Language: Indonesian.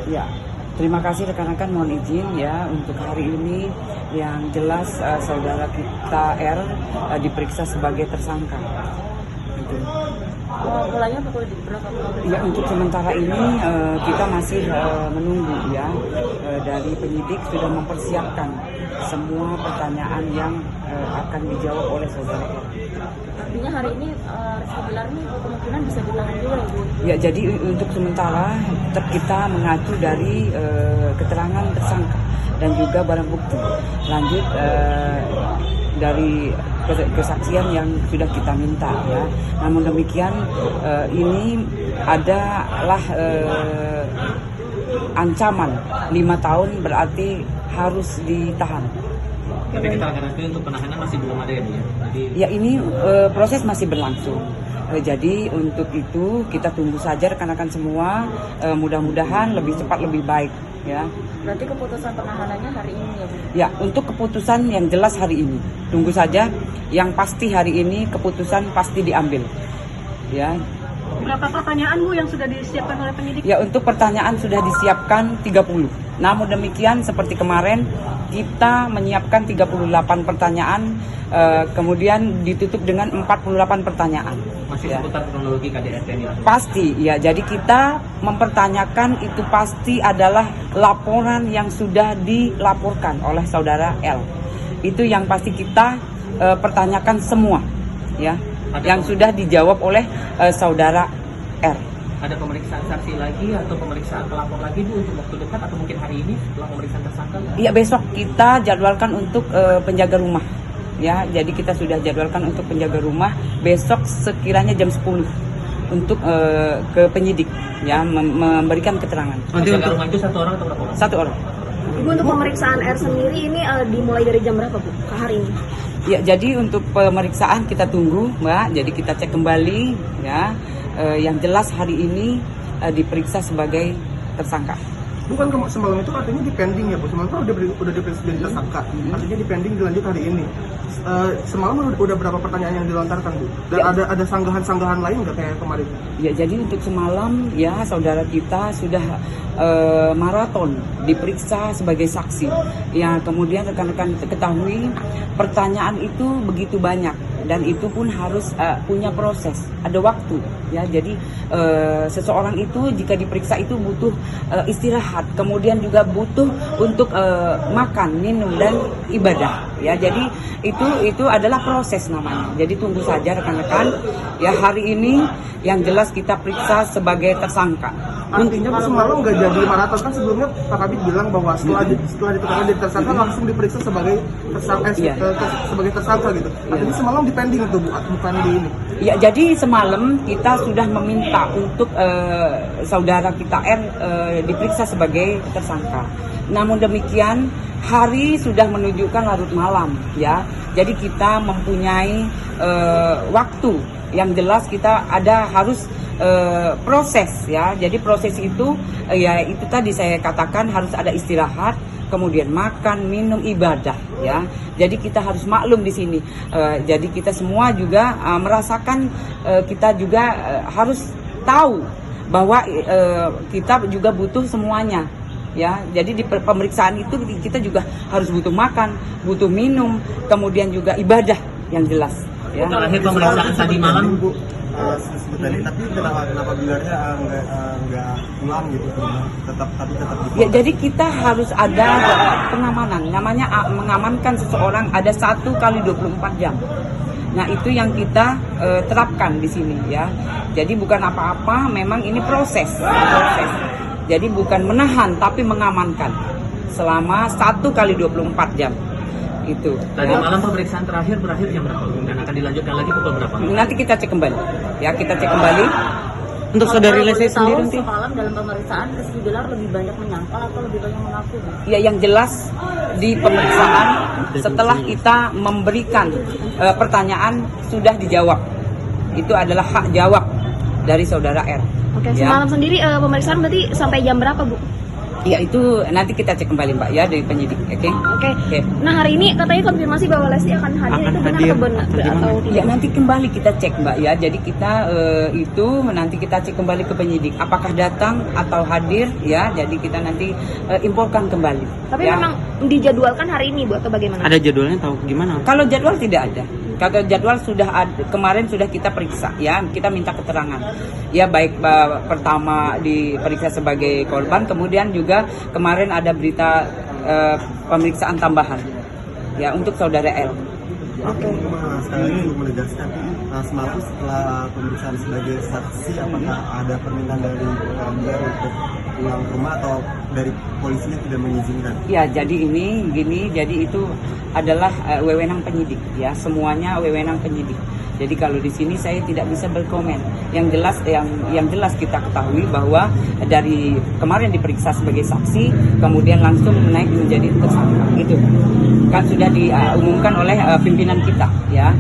Ya, terima kasih rekan-rekan, mohon izin ya untuk hari ini yang jelas saudara kita R diperiksa sebagai tersangka. Gitu. Mulainya pukul berapa? Ya, untuk sementara ini kita masih menunggu ya dari penyidik sudah mempersiapkan semua pertanyaan yang akan dijawab oleh saudara R. Artinya hari ini Rizky Bilar ini kemungkinan bisa ditahan juga ya Bu? Ya, jadi untuk sementara kita mengacu dari keterangan tersangka dan juga barang bukti. Lanjut dari kesaksian yang sudah kita minta ya. Namun demikian ini adalah ancaman 5 tahun berarti harus ditahan. Tapi keterangan itu untuk penahanan masih belum ada ya Bu ya? Jadi... Ya, ini proses masih berlangsung. Jadi untuk itu kita tunggu saja rekan-rekan semua, mudah-mudahan lebih cepat lebih baik ya. Berarti keputusan penahanannya hari ini ya Bu? Ya, untuk keputusan yang jelas hari ini. Tunggu saja, yang pasti hari ini keputusan pasti diambil. Ya. Berapa pertanyaan Bu yang sudah disiapkan oleh penyidik? Ya, untuk pertanyaan sudah disiapkan 30. Namun demikian seperti kemarin kita menyiapkan 38 pertanyaan, kemudian ditutup dengan 48 pertanyaan. Masih seputar kronologi KDRT ini? Pasti, ya. Jadi kita mempertanyakan itu pasti adalah laporan yang sudah dilaporkan oleh saudara L. Itu yang pasti kita pertanyakan semua, ya. Yang sudah dijawab oleh saudara R. Ada pemeriksaan saksi lagi atau pemeriksaan pelapor lagi Bu untuk waktu dekat atau mungkin hari ini setelah pemeriksaan tersangka? Iya, besok kita jadwalkan untuk penjaga rumah. Ya, jadi kita sudah jadwalkan untuk penjaga rumah besok sekiranya jam 10 untuk ke penyidik ya memberikan keterangan. Nanti untuk rumah itu 1 orang atau berapa orang? 1 orang. Ibu, untuk pemeriksaan R sendiri ini dimulai dari jam berapa Bu ke hari ini? Ya, jadi untuk pemeriksaan kita tunggu Mbak. Jadi kita cek kembali ya. Yang jelas hari ini diperiksa sebagai tersangka. Bukan semalam itu katanya dipending ya Bu, semalam kan udah diperiksa jadi tersangka, artinya dipending dilanjut hari ini. Semalam udah berapa pertanyaan yang dilontarkan Bu? Dan ya, ada sanggahan-sanggahan lain nggak kayak kemarin? Ya, jadi untuk semalam ya saudara kita sudah maraton diperiksa sebagai saksi. Ya, kemudian rekan-rekan ketahui pertanyaan itu begitu banyak dan itu pun harus punya proses, ada waktu ya. Jadi seseorang itu jika diperiksa itu butuh istirahat, kemudian juga butuh untuk makan, minum dan ibadah ya. Jadi itu adalah proses namanya. Jadi tunggu saja rekan-rekan ya, hari ini yang jelas kita periksa sebagai tersangka. Artinya semalam nggak jadi maraton, kan sebelumnya Pak Kabit bilang bahwa setelah ditetapkan jadi tersangka langsung diperiksa sebagai tersangka, sebagai tersangka gitu. Artinya semalam dipending itu Bu, bukan di ini. Ya, jadi semalam kita sudah meminta untuk saudara kita R diperiksa sebagai tersangka. Namun demikian hari sudah menunjukkan larut malam ya. Jadi kita mempunyai waktu yang jelas, kita harus proses ya. Jadi proses itu ya itu tadi saya katakan harus ada istirahat, kemudian makan, minum, ibadah ya. Jadi kita harus maklum di sini. Jadi kita semua juga merasakan, kita juga harus tahu bahwa kita juga butuh semuanya ya. Jadi di pemeriksaan itu kita juga harus butuh makan, butuh minum, kemudian juga ibadah yang jelas ya. Terakhir pemeriksaan tadi malam Bu. Tapi kenapa Bilarnya nggak pulang gitu, tetap ya. Jadi kita harus ada pengamanan, namanya mengamankan seseorang ada 1 kali 24 jam. Nah, itu yang kita terapkan di sini ya. Jadi bukan apa-apa, memang ini proses. Jadi bukan menahan tapi mengamankan selama 1 kali 24 jam. Itu. Tadi malam pemeriksaan terakhir berakhir jam berapa dan akan dilanjutkan lagi pukul berapa? Nanti kita cek kembali. Ya, kita cek kembali. Untuk saudari Leslie sendiri nanti. Semalam dalam pemeriksaan Rizky Bilar lebih banyak menyangkal atau lebih banyak mengaku? Ya, yang jelas di pemeriksaan setelah kita memberikan pertanyaan sudah dijawab. Itu adalah hak jawab dari saudara R. Oke, ya. semalam sendiri pemeriksaan berarti sampai jam berapa Bu? Ya itu nanti kita cek kembali Mbak ya dari penyidik, oke? Oke. Oke. Nah hari ini katanya konfirmasi bahwa Lesti akan hadir, Akan itu benar hadir. atau benar Atau gimana? atau Ya tidak? nanti kembali kita cek Mbak ya. Jadi kita itu nanti kita cek kembali ke penyidik apakah datang atau hadir ya. Jadi kita nanti imporkan kembali. Tapi ya. memang dijadwalkan hari ini Bu atau bagaimana? Ada jadwalnya tahu gimana? Kalau jadwal tidak ada. Kalau jadwal sudah ada, kemarin sudah kita periksa ya, kita minta keterangan. Ya baik pertama diperiksa sebagai korban, kemudian juga kemarin ada berita pemeriksaan tambahan ya untuk saudara L. Oke. Sekali lagi untuk menegaskan, semalam setelah pemeriksaan sebagai saksi, apakah ada permintaan dari korban untuk pulang ke rumah atau dari polisinya tidak mengizinkan? Ya, jadi jadi itu adalah wewenang penyidik ya, semuanya wewenang penyidik. Jadi kalau di sini saya tidak bisa berkomen. Yang jelas kita ketahui bahwa dari kemarin diperiksa sebagai saksi, kemudian langsung naik menjadi tersangka. Itu kan sudah diumumkan oleh pimpinan kita ya.